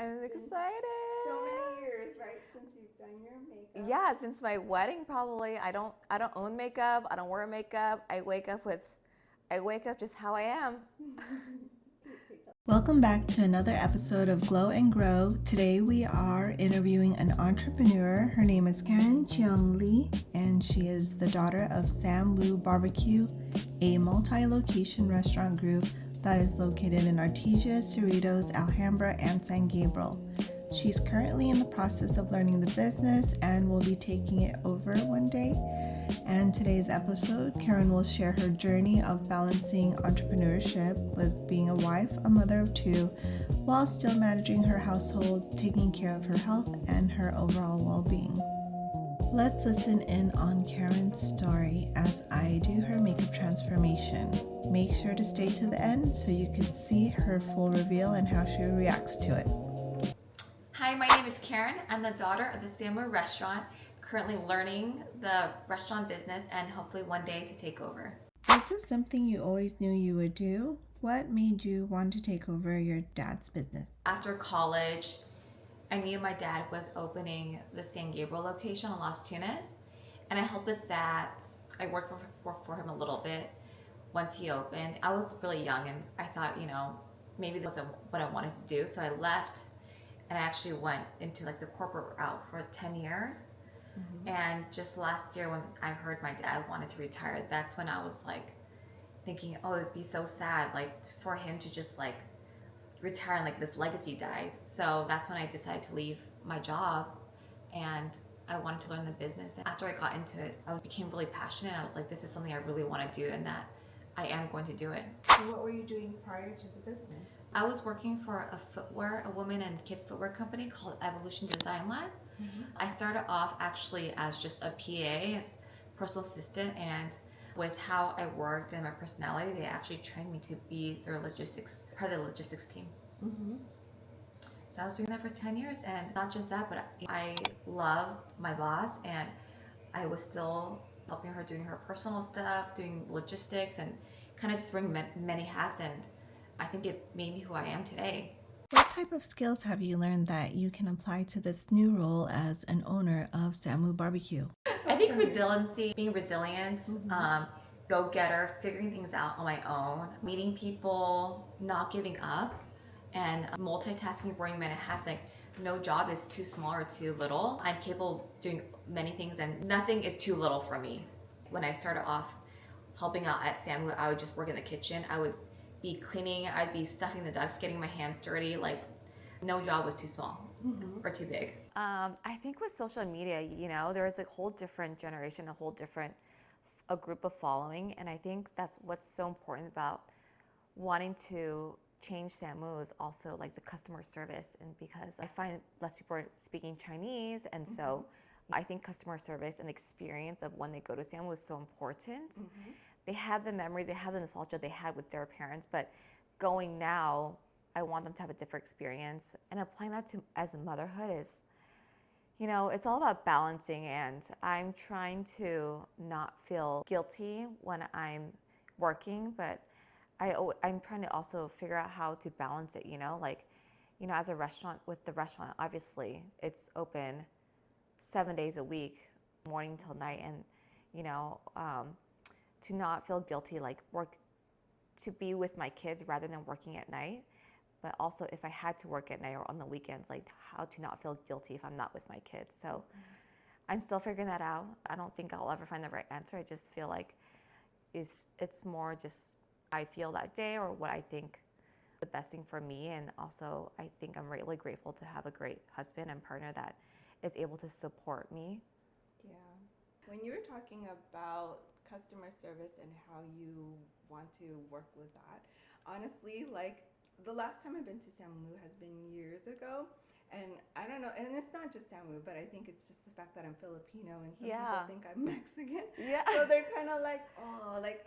I'm excited. So many years, right, since you've done your makeup. Yeah, since my wedding probably. I don't own makeup. I don't wear makeup. I wake up just how I am. Welcome back to another episode of Glow and Grow. Today we are interviewing an entrepreneur. Her name is Karen Cheung Lee, and she is the daughter of Sam Woo BBQ, a multi-location restaurant group that is located in Artesia, Cerritos, Alhambra, and San Gabriel. She's currently in the process of learning the business and will be taking it over one day. And today's episode, Karen will share her journey of balancing entrepreneurship with being a wife, a mother of two, while still managing her household, taking care of her health, and her overall well-being. Let's listen in on Karen's story as I do her makeup transformation. Make sure to stay to the end so you can see her full reveal and how she reacts to it. Hi, my name is Karen. I'm the daughter of the Sam Woo restaurant, currently learning the restaurant business and hopefully one day to take over. Is this something you always knew you would do? What made you want to take over your dad's business? After college, I knew my dad was opening the San Gabriel location on Las Tunas, and I helped with that. I worked for him a little bit once he opened. I was really young and I thought, maybe this wasn't what I wanted to do, so I left and I actually went into like the corporate route for 10 years. Mm-hmm. And just last year when I heard my dad wanted to retire, that's when I was like thinking, oh, it'd be so sad like for him to just like retire and like this legacy died. So that's when I decided to leave my job and I wanted to learn the business. And after I got into it, I became really passionate. I was like, this is something I really want to do and that I am going to do it. So what were you doing prior to the business? I was working for a women and kids footwear company called Evolution Design Lab. Mm-hmm. I started off actually as just a PA, as personal assistant, and with how I worked and my personality, they actually trained me to be part of the logistics team. Mm-hmm. So I was doing that for 10 years, and not just that, but I loved my boss, and I was still helping her doing her personal stuff, doing logistics, and kind of just wearing many hats, and I think it made me who I am today. What type of skills have you learned that you can apply to this new role as an owner of Sam Woo BBQ? I think resiliency, being resilient, mm-hmm. Go-getter, figuring things out on my own, meeting people, not giving up, and multitasking, wearing many hats. Like no job is too small or too little. I'm capable of doing many things and nothing is too little for me. When I started off helping out at Sam Woo, I would just work in the kitchen. I would be cleaning, I'd be stuffing the ducks, getting my hands dirty. Like no job was too small or too big. I think with social media, there's a whole different generation, a group of following. And I think that's what's so important about wanting to change Sam Woo is also like the customer service. And because I find less people are speaking Chinese. And mm-hmm. so I think customer service and the experience of when they go to Sam Woo is so important. Mm-hmm. They have the memories, they have the nostalgia they had with their parents, but going now, I want them to have a different experience. And applying that to as a motherhood is, it's all about balancing, and I'm trying to not feel guilty when I'm working, but I'm trying to also figure out how to balance it, as a restaurant, with the restaurant, obviously, it's open 7 days a week, morning till night, and, to not feel guilty, to be with my kids rather than working at night. But also if I had to work at night or on the weekends, how to not feel guilty if I'm not with my kids. So mm-hmm. I'm still figuring that out. I don't think I'll ever find the right answer. I just feel like it's more just I feel that day or what I think the best thing for me. And also I think I'm really grateful to have a great husband and partner that is able to support me. Yeah. When you were talking about customer service and how you want to work with that, honestly, the last time I've been to Sam Woo has been years ago, and I don't know, and it's not just Sam Woo, but I think it's just the fact that I'm Filipino and some people think I'm Mexican. Yeah. So they're kind of I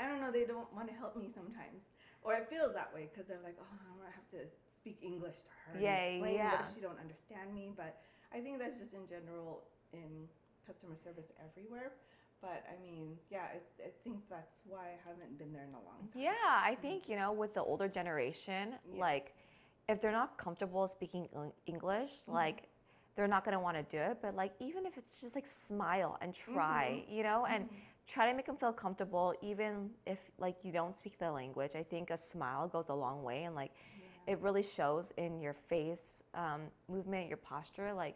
don't know, they don't want to help me sometimes, or it feels that way because they're like, oh, I'm gonna have to speak English to her. And explain what if she don't understand me? But I think that's just in general in customer service everywhere. But I mean, I think that's why I haven't been there in a long time. Yeah, I think, with the older generation, if they're not comfortable speaking English, like they're not gonna want to do it. But like even if it's just like smile and try, you know, and try to make them feel comfortable, even if like you don't speak the language. I think a smile goes a long way, and like it really shows in your face movement, your posture, like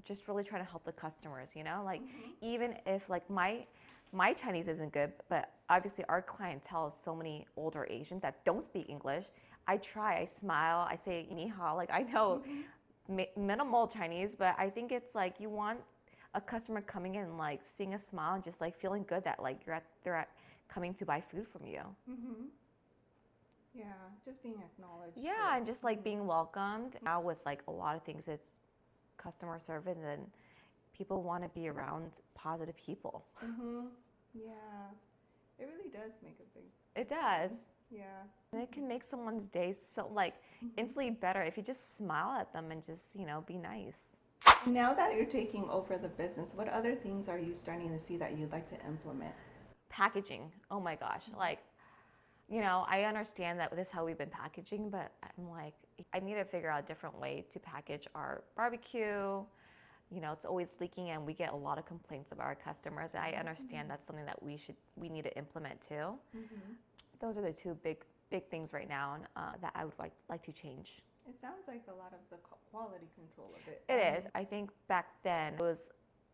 just really trying to help the customers, you know, like even if like my Chinese isn't good, but obviously our clientele is so many older Asians that don't speak English. I try, I smile, I say ni hao, like I know minimal Chinese, but I think it's like you want a customer coming in and like seeing a smile and just like feeling good that like they're coming to buy food from you. Yeah, just being acknowledged. Yeah, and just like being welcomed. Now with like a lot of things, it's customer service, and people want to be around positive people. Yeah, it really does make a big. It does. Yeah. And it can make someone's day so like instantly better if you just smile at them and just, you know, be nice. Now that you're taking over the business, what other things are you starting to see that you'd like to implement? Packaging. Oh my gosh. Like, you know, I understand that this is how we've been packaging, but I'm like, I need to figure out a different way to package our barbecue. You know, it's always leaking, and we get a lot of complaints about our customers. And I understand that's something that we need to implement too. Those are the two big things right now that I would like to change. It sounds like a lot of the quality control of it. It is. I think back then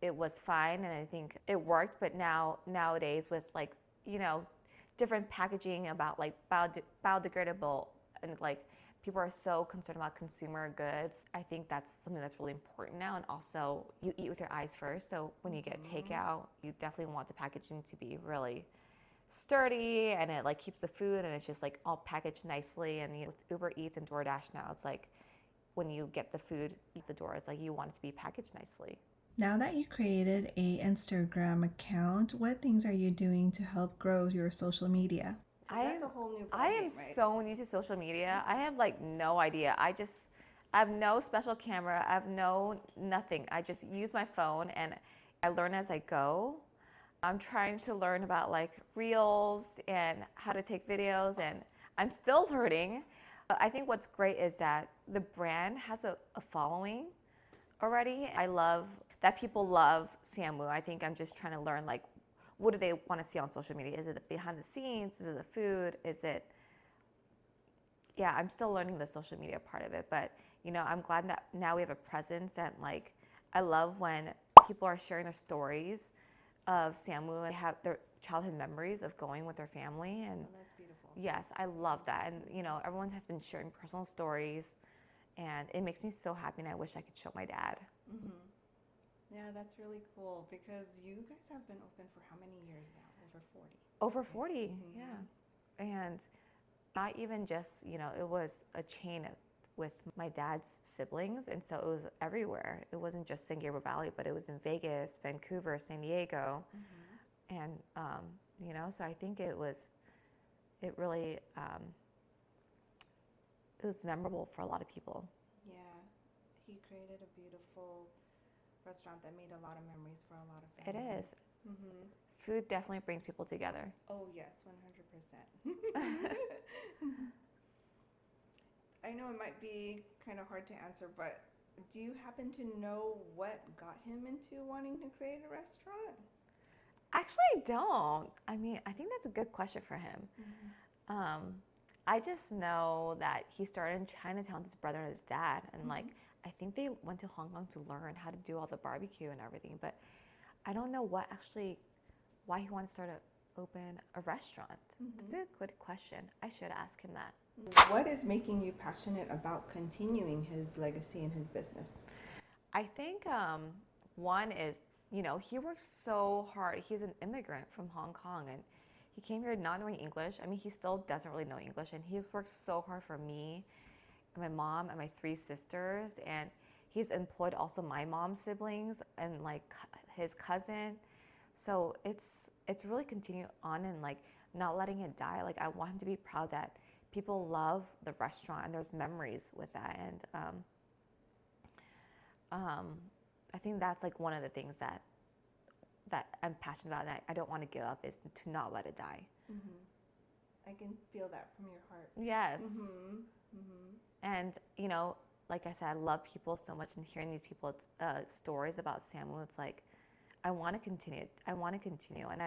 it was fine, and I think it worked. But nowadays with like, you know, different packaging about like biodegradable, and like people are so concerned about consumer goods. I think that's something that's really important now. And also, you eat with your eyes first. So when you get takeout, you definitely want the packaging to be really sturdy, and it like keeps the food, and it's just like all packaged nicely. And you know, with Uber Eats and DoorDash now, it's like when you get the food at the door, it's like you want it to be packaged nicely. Now that you created a Instagram account, what things are you doing to help grow your social media? That's a whole new I am right? so new to social media. I have like no idea. I have no special camera. I have nothing. I just use my phone, and I learn as I go. I'm trying to learn about like reels and how to take videos, and I'm still learning. I think what's great is that the brand has a following already. I love that people love Sam Woo. I think I'm just trying to learn like, what do they want to see on social media? Is it the behind the scenes? Is it the food? Yeah, I'm still learning the social media part of it, but you know, I'm glad that now we have a presence, and like, I love when people are sharing their stories of Sam Woo and have their childhood memories of going with their family. And that's beautiful. Yes, I love that. And you know, everyone has been sharing personal stories, and it makes me so happy, and I wish I could show my dad. Yeah, that's really cool, because you guys have been open for how many years now? Over 40, yeah. And not even just, you know, it was a chain with my dad's siblings, and so it was everywhere. It wasn't just San Gabriel Valley, but it was in Vegas, Vancouver, San Diego, and you know. So I think it really it was memorable for a lot of people. Yeah, he created a beautiful restaurant that made a lot of memories for a lot of families. It is. Food definitely brings people together. Oh yes, 100%. I know it might be kind of hard to answer, but do you happen to know what got him into wanting to create a restaurant? Actually, I don't. I mean, I think that's a good question for him. I just know that he started in Chinatown with his brother and his dad, and like, I think they went to Hong Kong to learn how to do all the barbecue and everything, but I don't know why he wanted to open a restaurant. That's a good question. I should ask him that. What is making you passionate about continuing his legacy and his business? I think one is, you know, he works so hard. He's an immigrant from Hong Kong, and he came here not knowing English. I mean, he still doesn't really know English, and he's worked so hard for me and my mom and my 3 sisters, and he's employed also my mom's siblings and like his cousin. So it's really continue on and like not letting it die. Like, I want him to be proud that people love the restaurant and there's memories with that. And I think that's like one of the things that I'm passionate about, and I don't want to give up, is to not let it die. I can feel that from your heart. Yes. And, you know, like I said, I love people so much, and hearing these people's stories about Sam Woo, it's like, I want to continue. I want to continue. And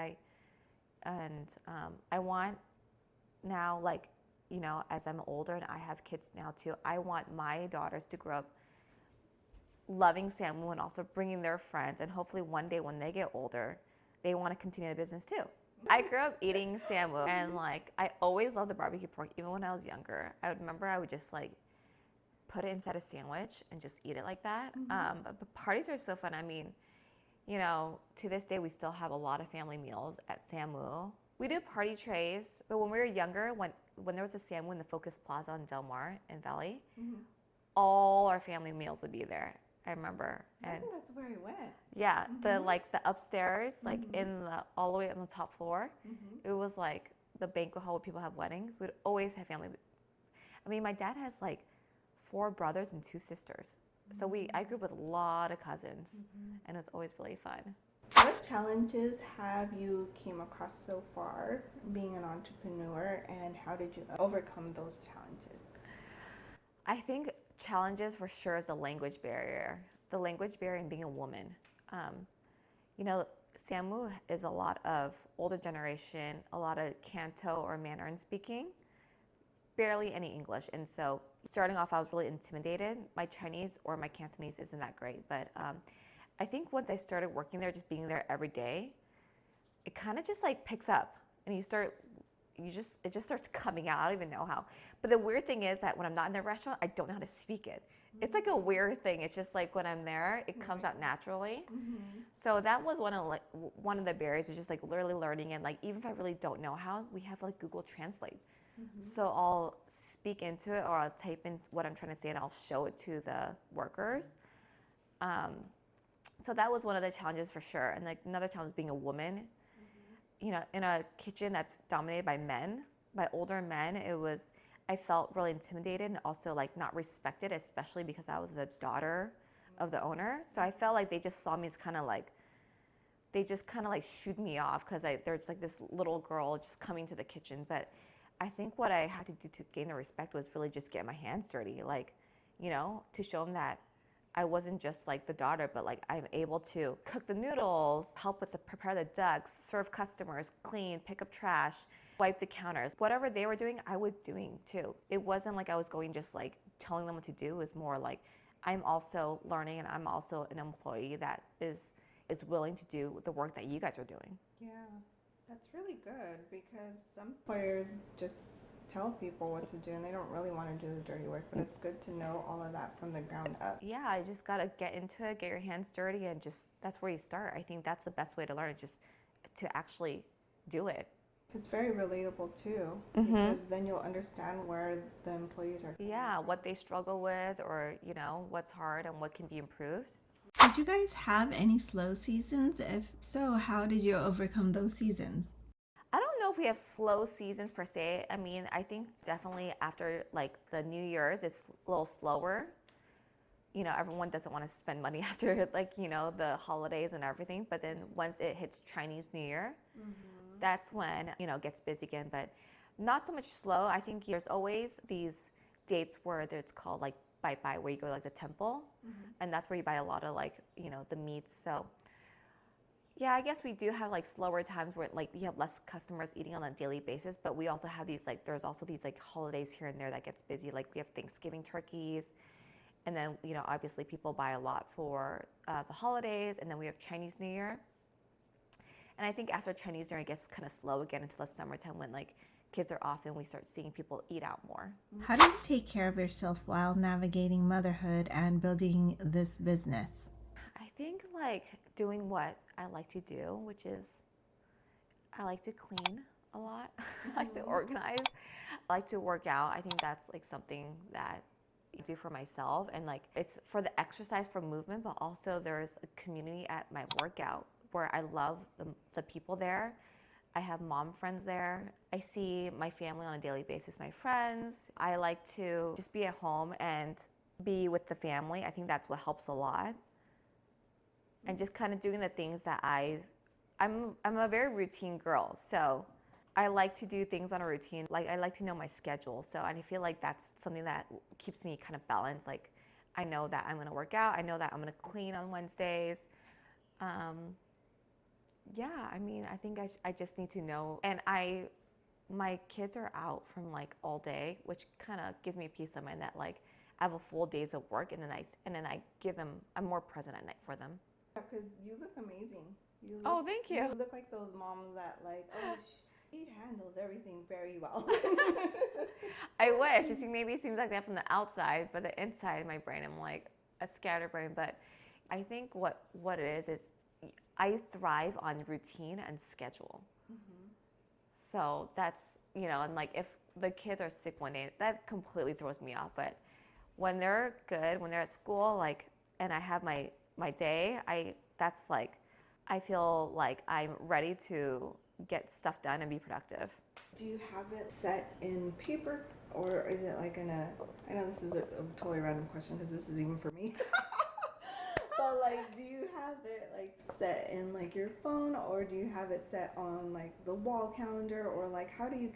I want now, like, you know, as I'm older and I have kids now too, I want my daughters to grow up loving Sam Woo and also bringing their friends. And hopefully one day when they get older, they want to continue the business too. I grew up eating Sam Woo, and like, I always loved the barbecue pork. Even when I was younger, I would just like put it inside a sandwich and just eat it like that. But parties are so fun. I mean, you know, to this day, we still have a lot of family meals at Sam Woo. We do party trays, but when we were younger, when there was a Sam Woo in the Focus Plaza in Del Mar in Valley, all our family meals would be there. I remember. I think that's where we went. Yeah, the upstairs, like all the way on the top floor, it was like the banquet hall where people have weddings. We'd always have family. I mean, my dad has like 4 brothers and 2 sisters. So I grew up with a lot of cousins, and it was always really fun. What challenges have you came across so far being an entrepreneur, and how did you overcome those challenges? I think challenges for sure is the language barrier. The language barrier and being a woman. You know, Sam Woo is a lot of older generation, a lot of Canto or Mandarin speaking, barely any English. And so starting off, I was really intimidated. My Chinese or my Cantonese isn't that great, but I think once I started working there, just being there every day, it kind of just like picks up, and it just starts coming out. I don't even know how. But the weird thing is that when I'm not in the restaurant, I don't know how to speak it. It's like a weird thing. It's just like when I'm there, it comes out naturally. So that was one of the barriers, is just like literally learning. And like, even if I really don't know how, we have like Google Translate. So I'll speak into it, or I'll type in what I'm trying to say, and I'll show it to the workers. So that was one of the challenges for sure. And like another challenge being a woman, you know, in a kitchen that's dominated by men, by older men. I felt really intimidated and also like not respected, especially because I was the daughter of the owner. So I felt like they just saw me as they just kind of like shooed me off because there's like this little girl just coming to the kitchen. But I think what I had to do to gain their respect was really just get my hands dirty, like, you know, to show them that I wasn't just like the daughter, but like I'm able to cook the noodles, help prepare the ducks, serve customers, clean, pick up trash, wipe the counters. Whatever they were doing, I was doing too. It wasn't like I was going just like telling them what to do. It was more like I'm also learning, and I'm also an employee that is willing to do the work that you guys are doing. Yeah, that's really good, because some employers just tell people what to do and they don't really want to do the dirty work, but it's good to know all of that from the ground up. Yeah, I just got to get into it, get your hands dirty, and just that's where you start. I think that's the best way to learn, just to actually do it. It's very relatable too, because then you'll understand where the employees are. Yeah, what they struggle with, or, you know, what's hard and what can be improved. Did you guys have any slow seasons? If so, how did you overcome those seasons? I don't know if we have slow seasons per se. I mean, I think definitely after like the New Year's, it's a little slower. You know, everyone doesn't want to spend money after like, you know, the holidays and everything. But then once it hits Chinese New Year, that's when, you know, it gets busy again. But not so much slow. I think there's always these dates where it's called like bye, where you go to like the temple. And that's where you buy a lot of like, you know, the meats. So yeah, I guess we do have like slower times where like you have less customers eating on a daily basis, but we also have these like, there's also these like holidays here and there that gets busy. Like we have Thanksgiving turkeys, and then, you know, obviously people buy a lot for the holidays, and then we have Chinese New Year. And I think after Chinese New Year, it gets kind of slow again until the summertime when like kids are off and we start seeing people eat out more. How do you take care of yourself while navigating motherhood and building this business? I think like doing what I like to do, which is I like to clean a lot. I like to organize. I like to work out. I think that's like something that I do for myself, and like it's for the exercise, for movement, but also there's a community at my workout where I love the people there. I have mom friends there. I see my family on a daily basis, my friends. I like to just be at home and be with the family. I think that's what helps a lot. And just kind of doing the things that I'm a very routine girl. So I like to do things on a routine. Like I like to know my schedule. So I feel like that's something that keeps me kind of balanced. Like I know that I'm going to work out. I know that I'm going to clean on Wednesdays. Yeah, I mean, I think I just need to know. And my kids are out from like all day, which kind of gives me peace of mind that like I have a full days of work, and then I give them. I'm more present at night for them. Yeah, because you look amazing. Oh, thank you. You look like those moms that like, oh, she handles everything very well. I wish. Maybe it seems like that from the outside, but the inside of my brain, I'm like a scatterbrain. But I think what it is I thrive on routine and schedule. Mm-hmm. So that's, and like if the kids are sick one day, that completely throws me off. But when they're good, when they're at school, like, and I have my day, that's like, I feel like I'm ready to get stuff done and be productive. Do you have it set in paper, or is it like I know this is a totally random question because this is even for me. But like, do you have it like set in like your phone, or do you have it set on like the wall calendar, or like how do you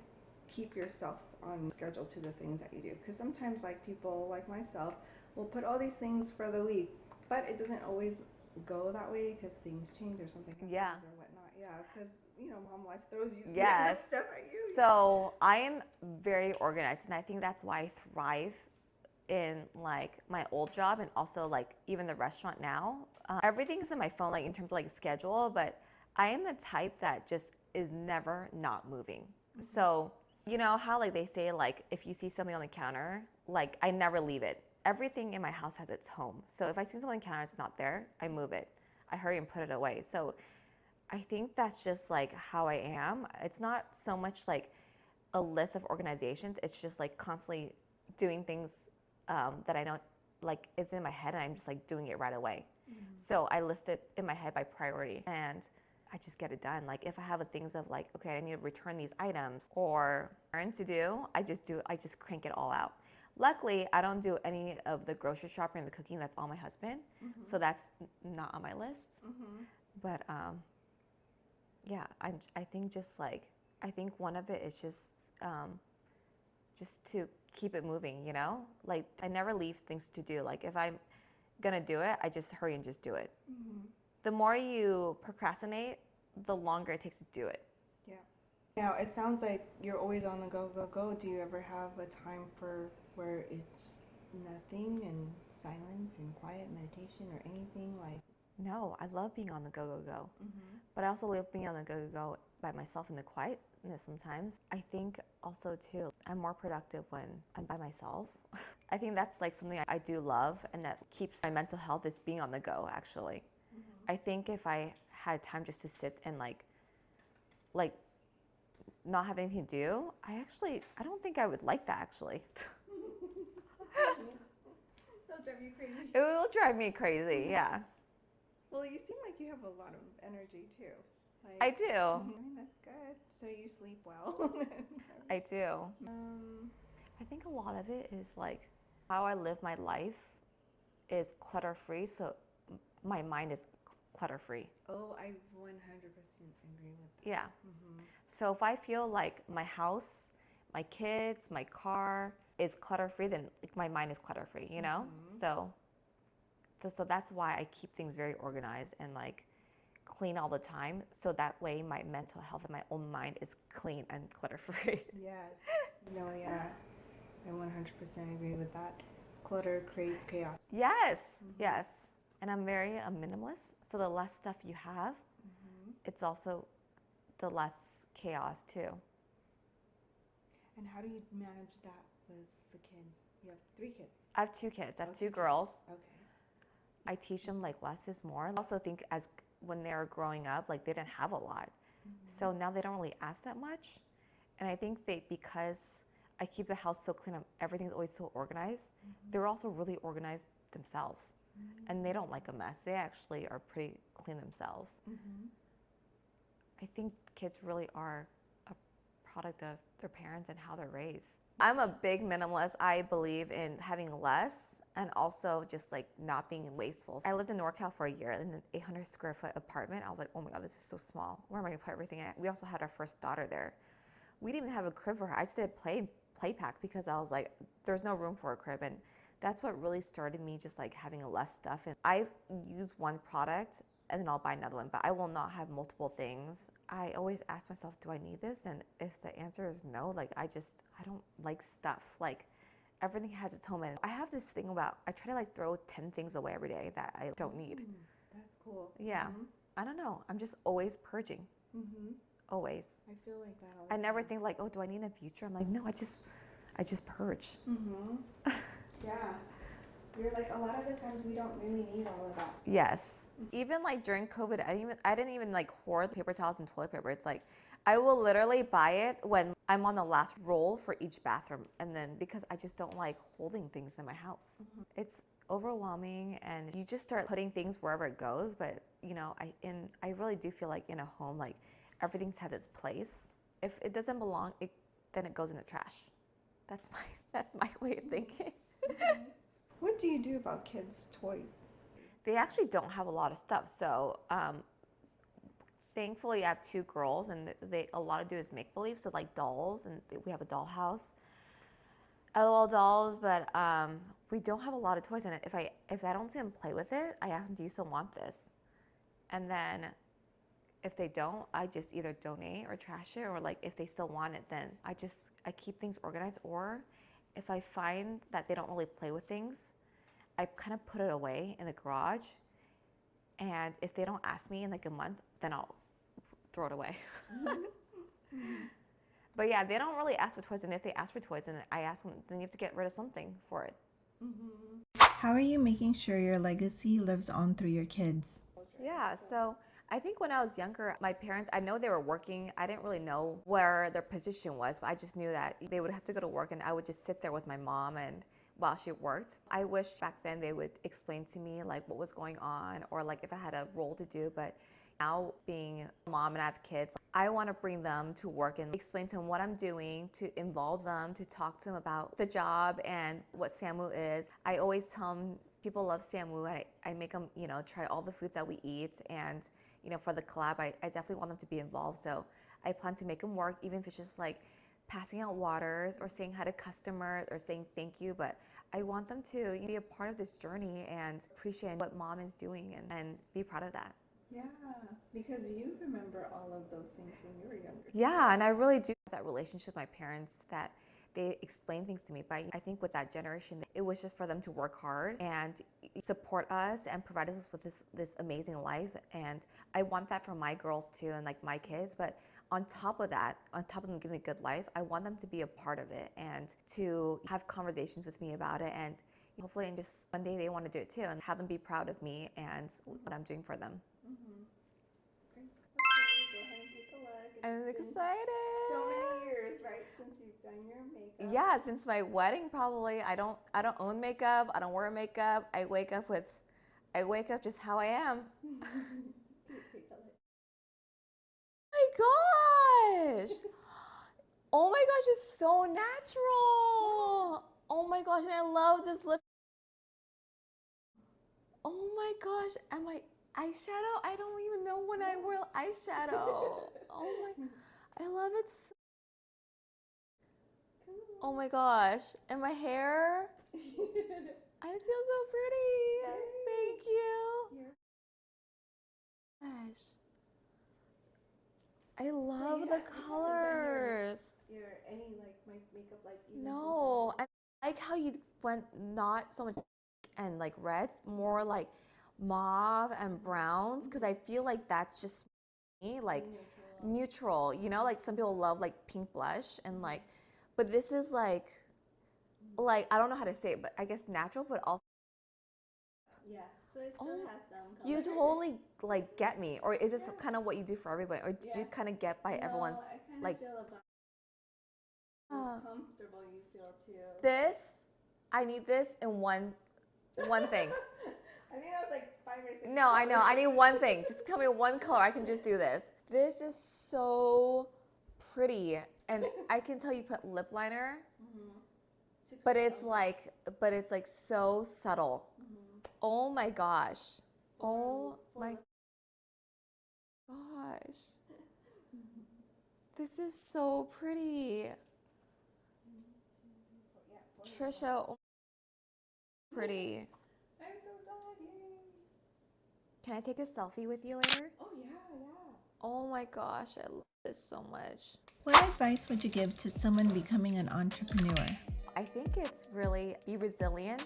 keep yourself on schedule to the things that you do? Because sometimes like people like myself will put all these things for the week, but it doesn't always go that way because things change or something happens or whatnot. Yeah, because mom life throws you stuff at you. So I am very organized, and I think that's why I thrive in like my old job and also like even the restaurant now. Everything's in my phone, like in terms of like schedule, but I am the type that just is never not moving. Mm-hmm. So you know how like they say like if you see something on the counter, like I never leave it. Everything in my house has its home. So if I see something on the counter, it's not there, I move it. I hurry and put it away. So I think that's just like how I am. It's not so much like a list of organizations. It's just like constantly doing things that I don't like is in my head, and I'm just like doing it right away. Mm-hmm. So I list it in my head by priority, and I just get it done. Like if I have things of like, okay, I need to return these items or errands to do, I just crank it all out. Luckily, I don't do any of the grocery shopping and the cooking. That's all my husband. Mm-hmm. So that's not on my list. Mm-hmm. But yeah, I think just like, I think one of it is just to keep it moving, Like I never leave things to do. Like if I'm gonna do it, I just hurry and just do it. Mm-hmm. The more you procrastinate, the longer it takes to do it. Yeah. Now it sounds like you're always on the go. Do you ever have a time for where it's nothing and silence and quiet meditation or anything like? No, I love being on the go. Mm-hmm. But I also love being on the go by myself in the quietness sometimes. I think also too, I'm more productive when I'm by myself. I think that's like something I do love, and that keeps my mental health is being on the go actually. Mm-hmm. I think if I had time just to sit and like not have anything to do, I don't think I would like that actually. That'll drive you crazy. It will drive me crazy, yeah. Well, you seem like you have a lot of energy too. Like, I do. I mean, that's good. So you sleep well. I do. I think a lot of it is like how I live my life is clutter-free, so my mind is clutter-free. Oh, I 100% agree with that. Yeah. Mm-hmm. So if I feel like my house, my kids, my car is clutter-free, then like my mind is clutter-free, Mm-hmm. So that's why I keep things very organized and like clean all the time. So that way my mental health and my own mind is clean and clutter-free. Yes. No, yeah. I 100% agree with that. Clutter creates chaos. Yes. Mm-hmm. Yes. And I'm very a minimalist. So the less stuff you have, mm-hmm. it's also the less chaos too. And how do you manage that with the kids? You have 3 kids. I have 2 kids. I have 2 girls. Okay. I teach them like less is more. I also think when they're growing up, like they didn't have a lot. Mm-hmm. So now they don't really ask that much. And I think because I keep the house so clean, everything's always so organized, mm-hmm. they're also really organized themselves. Mm-hmm. And they don't like a mess. They actually are pretty clean themselves. Mm-hmm. I think kids really are a product of their parents and how they're raised. I'm a big minimalist. I believe in having less and also just like not being wasteful. I lived in NorCal for a year in an 800 square foot apartment. I was like, oh my God, this is so small. Where am I gonna put everything at? We also had our first daughter there. we didn't even have a crib for her. I just did a play pack because I was like, there's no room for a crib. And that's what really started me just like having less stuff. And I use one product and then I'll buy another one, but I will not have multiple things. I always ask myself, do I need this? And if the answer is no, like I don't like stuff. Like everything has its home. And I have this thing about, I try to like throw 10 things away every day that I don't need. That's cool. Yeah. I don't know. I'm just always purging. Always. I feel like that all the I time. never think like, oh, do I need in the future? I'm like, no, I just purge. Yeah. You're like, a lot of the times we don't really need all of that. Yes. Even like during COVID, I didn't even like hoard paper towels and toilet paper. It's like, I will literally buy it when I'm on the last roll for each bathroom. And then because I just don't like holding things in my house. It's overwhelming and you just start putting things wherever it goes. But you know, I really do feel like in a home, like everything's has its place. If it doesn't belong, then it goes in the trash. That's my way of thinking. What do you do about kids' toys? They actually don't have a lot of stuff. So thankfully I have 2 girls and a lot of do is make believe. So like dolls, and we have a doll house. LOL dolls, but we don't have a lot of toys in it. If I don't see them play with it, I ask them, do you still want this? And then if they don't, I just either donate or trash it, or like if they still want it, then I keep things organized. Or if I find that they don't really play with things, I kind of put it away in the garage. And if they don't ask me in like a month, then I'll throw it away. But yeah, they don't really ask for toys. And if they ask for toys and I ask them, then you have to get rid of something for it. How are you making sure your legacy lives on through your kids? Yeah, so I think when I was younger, my parents, I know they were working. I didn't really know where their position was, but I just knew that they would have to go to work and I would just sit there with my mom and while she worked. I wish back then they would explain to me like what was going on or like if I had a role to do. But now being a mom and I have kids, I want to bring them to work and explain to them what I'm doing, to involve them, to talk to them about the job and what Sam Woo is. I always tell them people love Sam Woo, and I make them, you know, try all the foods that we eat. And, you know, for the collab, I definitely want them to be involved. So I plan to make them work, even if it's just like passing out waters or saying hi to customers or saying thank you. But I want them to be a part of this journey and appreciate what mom is doing and be proud of that. Yeah, because you remember all of those things when you were younger. Yeah, and I really do have that relationship with my parents that they explain things to me. But I think with that generation, it was just for them to work hard and support us and provide us with this amazing life. And I want that for my girls too and like my kids. But on top of that, on top of them getting a good life, I want them to be a part of it and to have conversations with me about it. And hopefully, and just one day they want to do it too and have them be proud of me and what I'm doing for them. Great. Okay, go ahead and take a look. I'm excited. So many years, right, since you've done your makeup. Yeah, since my wedding probably. I don't own makeup. I don't wear makeup. I wake up just how I am. Take a look. My gosh. Oh my gosh, it's so natural. Oh my gosh, and I love this lip. Oh my gosh, and my eyeshadow. I don't even know when I wear eyeshadow. Oh my, I love it so. Oh my gosh, and my hair. I feel so pretty. Thank you. Gosh. I love the colors. Any like makeup like even No, I like how you went not so much and like reds, more like mauve and browns, because I feel like that's just me, like neutral. You know, like some people love like pink blush and like, but this is like I don't know how to say it, but I guess natural, but also. Yeah, so it still has some color. You totally like get me, or is this kind of what you do for everybody, or did you kind of get by everyone's I kind of like? feel about how comfortable you feel too. This, I need this in one thing. I think that was like 5 or 6. No, I know. I need one thing. Just tell me one color. I can just do this. This is so pretty, and I can tell you put lip liner, but it's like so subtle. Oh my gosh. Oh my gosh. This is so pretty. Trisha, oh, pretty. I'm so glad, yay. Can I take a selfie with you later? Oh, yeah. Oh my gosh, I love this so much. What advice would you give to someone becoming an entrepreneur? I think it's really be resilient.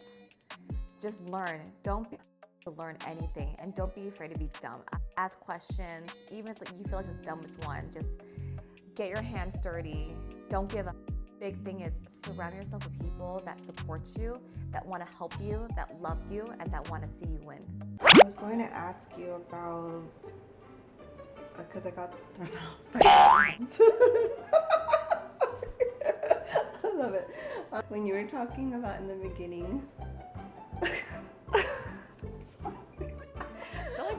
Just learn. Don't be to learn anything, and don't be afraid to be dumb. Ask questions, even if you feel like it's the dumbest one. Just get your hands dirty. Don't give up. Big thing is surround yourself with people that support you, that want to help you, that love you, and that want to see you win. I was going to ask you about, because I got thrown out by someone. I love it. When you were talking about in the beginning,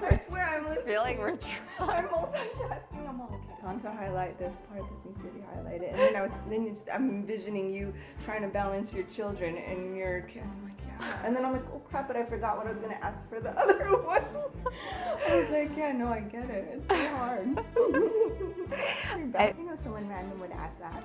I swear I'm listening. I feel like we're I'm multitasking. I'm all, okay, contour highlight this part. This needs to be highlighted. And then I'm envisioning you trying to balance your children and your kid. I'm like, yeah. And then I'm like, oh crap! But I forgot what I was gonna ask for the other one. I was like, yeah, no, I get it. It's so hard. Someone random would ask that.